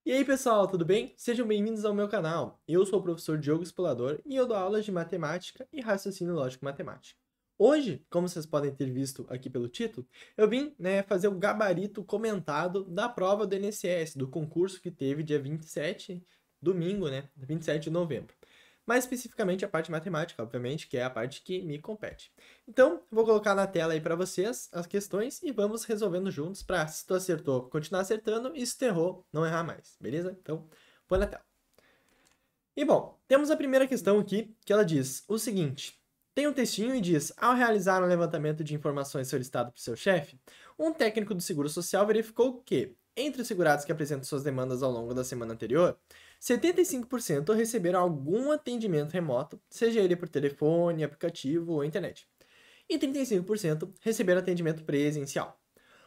E aí, pessoal, tudo bem? Sejam bem-vindos ao meu canal. Eu sou o professor Diogo Explorador e eu dou aulas de matemática e raciocínio lógico matemático. Hoje, como vocês podem ter visto aqui pelo título, eu vim, fazer o gabarito comentado da prova do INSS, do concurso que teve dia 27, domingo, 27 de novembro. Mais especificamente a parte matemática, obviamente, que é a parte que me compete. Então, vou colocar na tela aí para vocês as questões e vamos resolvendo juntos para, se tu acertou, continuar acertando e se tu errou, não errar mais, beleza? Então, põe na tela. E bom, temos a primeira questão aqui, que ela diz o seguinte: tem um textinho e diz: ao realizar um levantamento de informações solicitado por seu chefe, um técnico do Seguro Social verificou que, entre os segurados que apresentam suas demandas ao longo da semana anterior, 75% receberam algum atendimento remoto, seja ele por telefone, aplicativo ou internet, e 35% receberam atendimento presencial.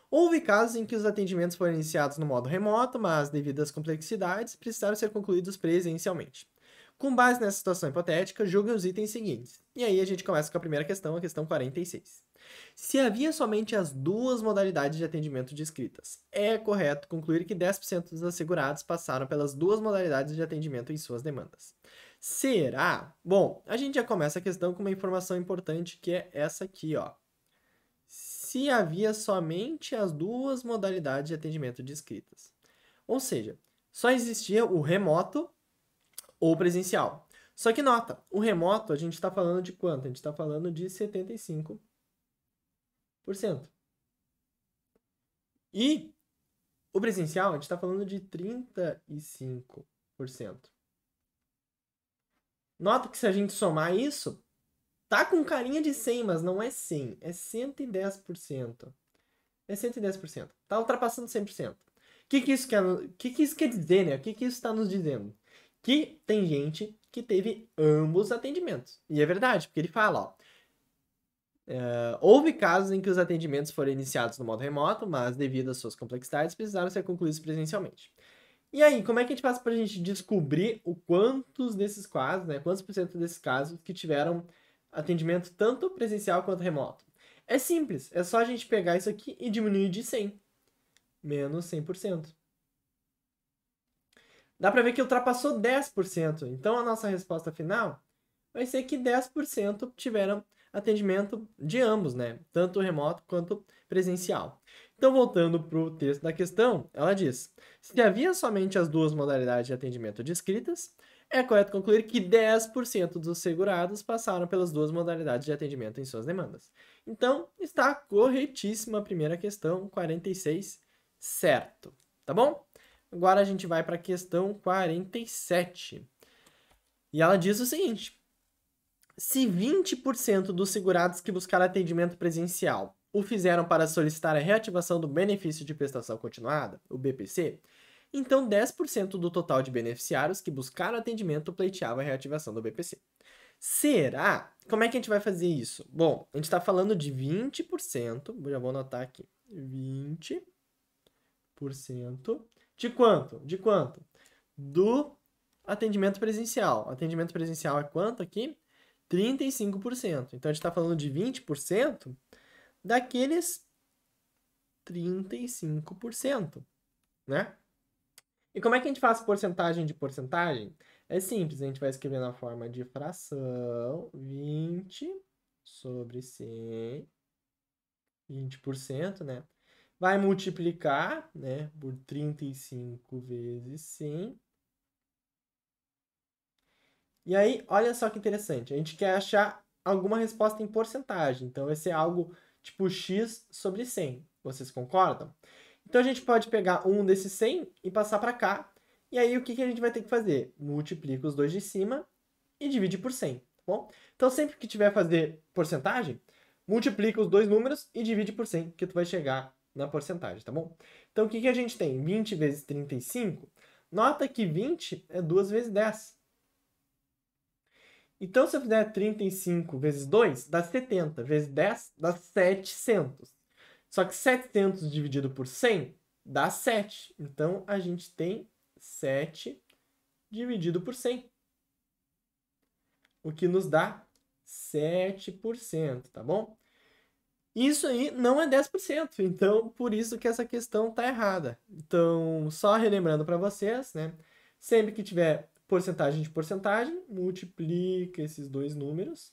Houve casos em que os atendimentos foram iniciados no modo remoto, mas, devido às complexidades, precisaram ser concluídos presencialmente. Com base nessa situação hipotética, julguem os itens seguintes. E aí a gente começa com a primeira questão, a questão 46. Se havia somente as duas modalidades de atendimento descritas, é correto concluir que 10% dos assegurados passaram pelas duas modalidades de atendimento em suas demandas. Será? Bom, a gente já começa a questão com uma informação importante que é essa aqui, ó. Se havia somente as duas modalidades de atendimento descritas. Ou seja, só existia o remoto ou presencial. Só que nota, o remoto a gente está falando de quanto? A gente está falando de 75%. E o presencial a gente está falando de 35%. Nota que se a gente somar isso, tá com carinha de 100, mas não é 100, é 110%. É 110%. Tá ultrapassando 100%. Que isso quer dizer, né? O que isso está nos dizendo? Que tem gente que teve ambos atendimentos. E é verdade, porque ele fala, ó. Houve casos em que os atendimentos foram iniciados no modo remoto, mas devido às suas complexidades, precisaram ser concluídos presencialmente. E aí, como é que a gente faz para a gente descobrir o quantos desses casos, quantos por cento desses casos que tiveram atendimento tanto presencial quanto remoto? É simples, é só a gente pegar isso aqui e diminuir de 100, menos 100%. Dá para ver que ultrapassou 10%, então a nossa resposta final vai ser que 10% tiveram atendimento de ambos, tanto remoto quanto presencial. Então, voltando para o texto da questão, ela diz: se havia somente as duas modalidades de atendimento descritas, é correto concluir que 10% dos segurados passaram pelas duas modalidades de atendimento em suas demandas. Então, está corretíssima a primeira questão, 46, certo. Tá bom? Agora a gente vai para a questão 47. E ela diz o seguinte: se 20% dos segurados que buscaram atendimento presencial o fizeram para solicitar a reativação do benefício de prestação continuada, o BPC, então 10% do total de beneficiários que buscaram atendimento pleiteava a reativação do BPC. Será? Como é que a gente vai fazer isso? Bom, a gente está falando de 20%, já vou anotar aqui, 20% de quanto? De quanto? Do atendimento presencial. Atendimento presencial é quanto aqui? 35%. Então, a gente está falando de 20% daqueles 35%, né? E como é que a gente faz porcentagem de porcentagem? É simples, a gente vai escrever na forma de fração 20 sobre 100, 20%, né? Vai multiplicar, por 35 vezes 100. E aí, olha só que interessante. A gente quer achar alguma resposta em porcentagem. Então, vai ser algo tipo x sobre 100. Vocês concordam? Então, a gente pode pegar um desses 100 e passar para cá. E aí, o que a gente vai ter que fazer? Multiplica os dois de cima e divide por 100, tá bom? Então, sempre que tiver fazer porcentagem, multiplica os dois números e divide por 100, que tu vai chegar na porcentagem, tá bom? Então, o que a gente tem? 20 vezes 35. Nota que 20 é 2 vezes 10. Então, se eu fizer 35 vezes 2, dá 70. Vezes 10, dá 700. Só que 700 dividido por 100 dá 7. Então, a gente tem 7 dividido por 100. O que nos dá 7%, tá bom? Isso aí não é 10%, então por isso que essa questão tá errada. Então, só relembrando para vocês, né? Sempre que tiver porcentagem de porcentagem, multiplica esses dois números.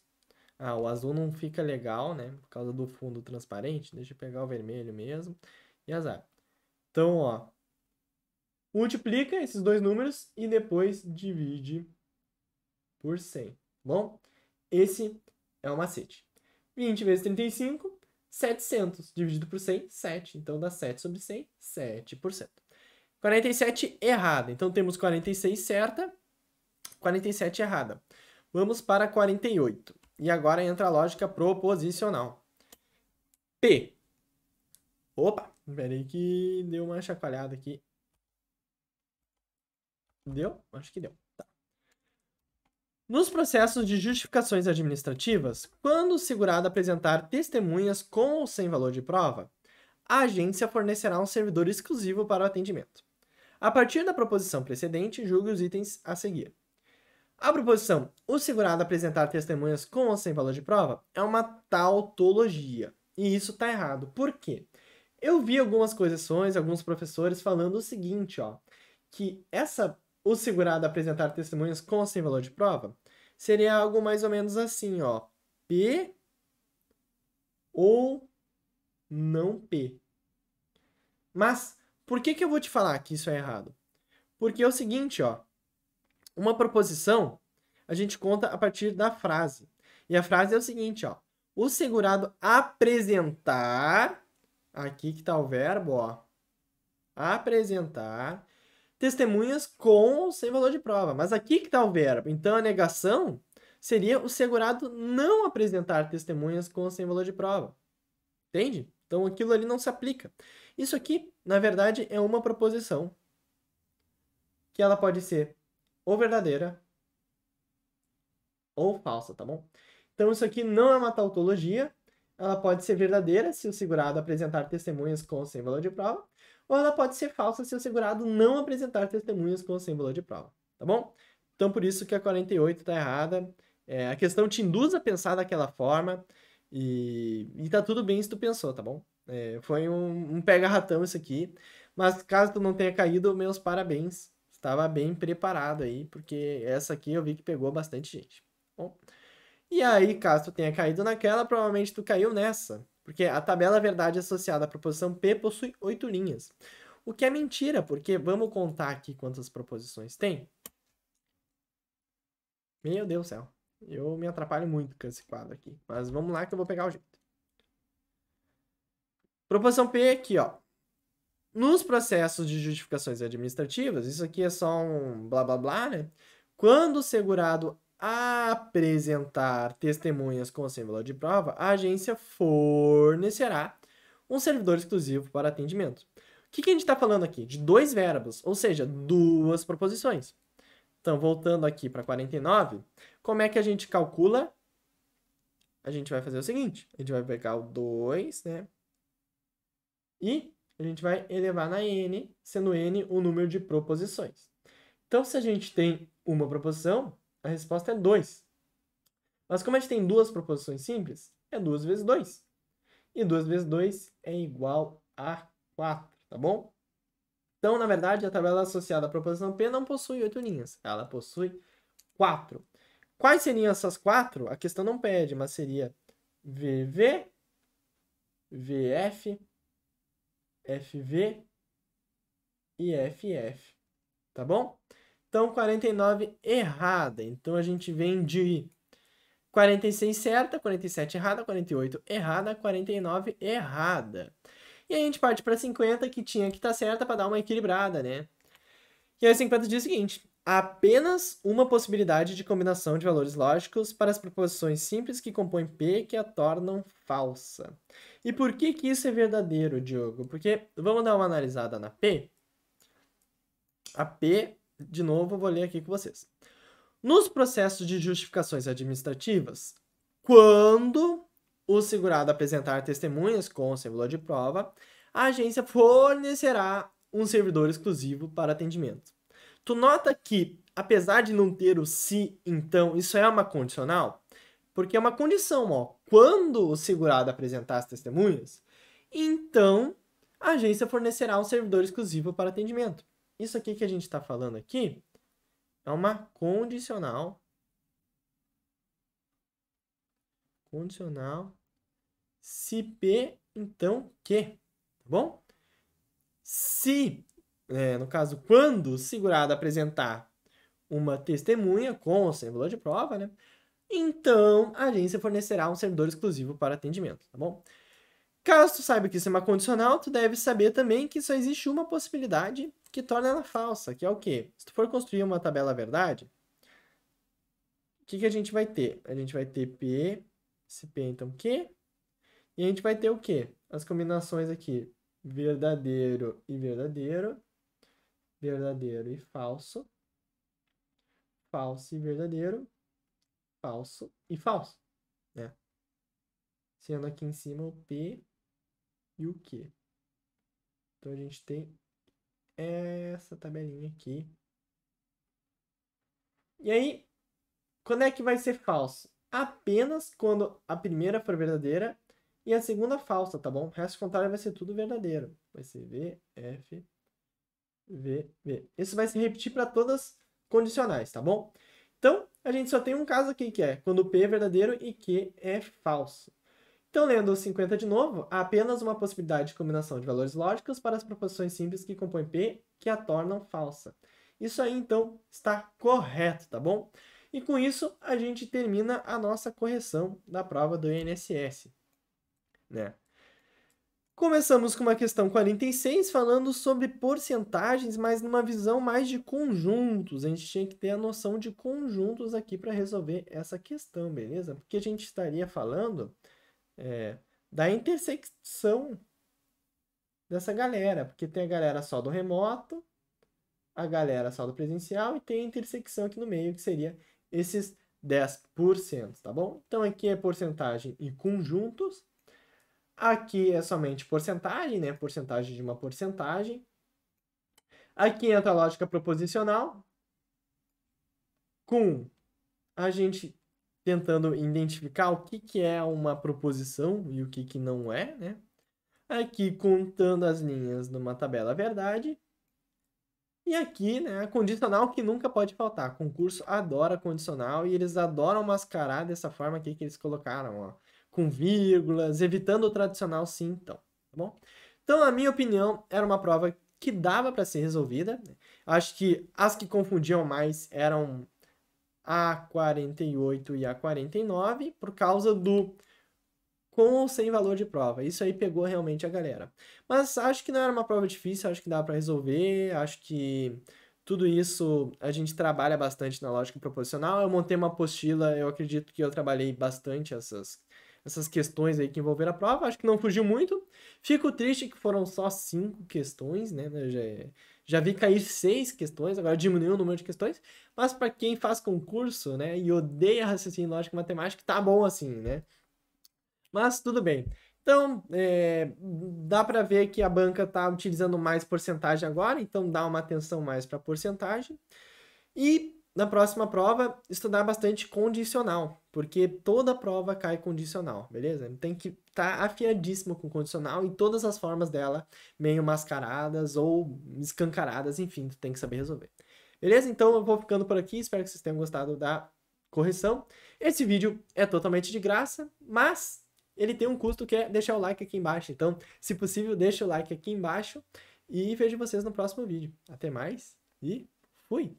Ah, o azul não fica legal, né? Por causa do fundo transparente. Deixa eu pegar o vermelho mesmo. E azar. Então, ó, multiplica esses dois números e depois divide por 100. Bom, esse é o macete. 20 vezes 35, 700. Dividido por 100, 7. Então dá 7 sobre 100, 7%. 47 errada. Então temos 46 certa, 47 errada. Vamos para 48. E agora entra a lógica proposicional. P. Opa, peraí que deu uma chacoalhada aqui. Deu? Acho que deu. Tá. Nos processos de justificações administrativas, quando o segurado apresentar testemunhas com ou sem valor de prova, a agência fornecerá um servidor exclusivo para o atendimento. A partir da proposição precedente, julgue os itens a seguir. A proposição, o segurado apresentar testemunhas com ou sem valor de prova, é uma tautologia. E isso está errado. Por quê? Eu vi algumas correções, alguns professores falando o seguinte, ó, que o segurado apresentar testemunhas com ou sem valor de prova seria algo mais ou menos assim, ó, P ou não P. Mas por que eu vou te falar que isso é errado? Porque é o seguinte, ó, uma proposição a gente conta a partir da frase. E a frase é o seguinte, ó, o segurado apresentar, aqui que tá o verbo, ó, apresentar testemunhas com ou sem valor de prova. Mas aqui que está o verbo. Então, a negação seria o segurado não apresentar testemunhas com ou sem valor de prova. Entende? Então, aquilo ali não se aplica. Isso aqui, na verdade, é uma proposição que ela pode ser ou verdadeira ou falsa, tá bom? Então, isso aqui não é uma tautologia. Ela pode ser verdadeira se o segurado apresentar testemunhas com ou sem valor de prova, ou ela pode ser falsa se o segurado não apresentar testemunhas com ou sem valor de prova, tá bom? Então, por isso que a 48 está errada. A questão te induz a pensar daquela forma e tá tudo bem se tu pensou, tá bom? Foi um pega-ratão isso aqui, mas caso tu não tenha caído, meus parabéns. Estava bem preparado aí, porque essa aqui eu vi que pegou bastante gente. Bom, e aí, caso tu tenha caído naquela, provavelmente tu caiu nessa. Porque a tabela verdade associada à proposição P possui 8 linhas. O que é mentira, porque vamos contar aqui quantas proposições tem. Meu Deus do céu. Eu me atrapalho muito com esse quadro aqui. Mas vamos lá que eu vou pegar o jeito. Proposição P aqui, ó. Nos processos de justificações administrativas, isso aqui é só um blá blá blá, né? Quando o segurado apresentar testemunhas com sem valor de prova, a agência fornecerá um servidor exclusivo para atendimento. O que a gente está falando aqui? De dois verbos, ou seja, duas proposições. Então, voltando aqui para 49, como é que a gente calcula? A gente vai fazer o seguinte, a gente vai pegar o 2, né? E a gente vai elevar na n, sendo n o número de proposições. Então, se a gente tem uma proposição, a resposta é 2. Mas como a gente tem duas proposições simples, é 2 vezes 2. E 2 vezes 2 é igual a 4, tá bom? Então, na verdade, a tabela associada à proposição P não possui 8 linhas. Ela possui 4. Quais seriam essas 4? A questão não pede, mas seria VV, VF, FV e FF. Tá bom? Então, 49 errada. Então, a gente vem de 46 certa, 47 errada, 48 errada, 49 errada. E a gente parte para 50, que tinha que estar certa para dar uma equilibrada, né? E aí 50 diz o seguinte: há apenas uma possibilidade de combinação de valores lógicos para as proposições simples que compõem P que a tornam falsa. E por que isso é verdadeiro, Diogo? Porque vamos dar uma analisada na P. A P, de novo, eu vou ler aqui com vocês. Nos processos de justificações administrativas, quando o segurado apresentar testemunhas com ou sem valor de prova, a agência fornecerá um servidor exclusivo para atendimento. Tu nota que, apesar de não ter o se, então, isso é uma condicional? Porque é uma condição, ó. Quando o segurado apresentar as testemunhas, então a agência fornecerá um servidor exclusivo para atendimento. Isso aqui que a gente está falando aqui é uma condicional. Condicional. Se P, então que, tá bom? Se, no caso, quando o segurado apresentar uma testemunha com ou sem valor de prova, né? Então, a agência fornecerá um servidor exclusivo para atendimento, tá bom? Caso tu saiba que isso é uma condicional, tu deve saber também que só existe uma possibilidade que torna ela falsa, que é o quê? Se tu for construir uma tabela verdade, o que a gente vai ter? A gente vai ter P, esse P então Q, e a gente vai ter o quê? As combinações aqui, verdadeiro e verdadeiro, verdadeiro e falso, falso e verdadeiro, falso e falso, né? Sendo aqui em cima o P e o Q. Então a gente tem essa tabelinha aqui. E aí, quando é que vai ser falso? Apenas quando a primeira for verdadeira e a segunda falsa, tá bom? O resto contrário vai ser tudo verdadeiro. Vai ser V, F, V, V. Isso vai se repetir para todas condicionais, tá bom? Então, a gente só tem um caso aqui, que é quando P é verdadeiro e Q é falso. Então, lendo os 50 de novo, há apenas uma possibilidade de combinação de valores lógicos para as proposições simples que compõem P que a tornam falsa. Isso aí, então, está correto, tá bom? E com isso, a gente termina a nossa correção da prova do INSS, né? Começamos com uma questão 46, falando sobre porcentagens, mas numa visão mais de conjuntos. A gente tinha que ter a noção de conjuntos aqui para resolver essa questão, beleza? Porque a gente estaria falando da intersecção dessa galera, porque tem a galera só do remoto, a galera só do presencial e tem a intersecção aqui no meio, que seria esses 10%, tá bom? Então aqui é porcentagem em conjuntos, aqui é somente porcentagem, né? Porcentagem de uma porcentagem. Aqui entra a lógica proposicional, com a gente tentando identificar o que é uma proposição e o que não é, né? Aqui contando as linhas numa tabela verdade. E aqui, né, a condicional que nunca pode faltar. O concurso adora condicional e eles adoram mascarar dessa forma aqui que eles colocaram, ó, com vírgulas, evitando o tradicional sim, então, tá bom? Então, na minha opinião, era uma prova que dava para ser resolvida. Acho que as que confundiam mais eram a 48 e a 49, por causa do com ou sem valor de prova. Isso aí pegou realmente a galera. Mas acho que não era uma prova difícil, acho que dá para resolver, acho que tudo isso a gente trabalha bastante na lógica proposicional. Eu montei uma apostila, eu acredito que eu trabalhei bastante essas questões aí que envolveram a prova, acho que não fugiu muito. Fico triste que foram só 5 questões, né? Já vi cair 6 questões, agora diminuiu o número de questões, mas para quem faz concurso, né, e odeia raciocínio lógico e matemática, tá bom assim, né? Mas tudo bem. Então, dá para ver que a banca está utilizando mais porcentagem agora, então dá uma atenção mais para porcentagem. E na próxima prova, estudar bastante condicional, porque toda prova cai condicional, beleza? Tem que estar afiadíssimo com condicional e todas as formas dela meio mascaradas ou escancaradas, enfim, tu tem que saber resolver. Beleza? Então eu vou ficando por aqui, espero que vocês tenham gostado da correção. Esse vídeo é totalmente de graça, mas ele tem um custo que é deixar o like aqui embaixo. Então, se possível, deixa o like aqui embaixo e vejo vocês no próximo vídeo. Até mais e fui!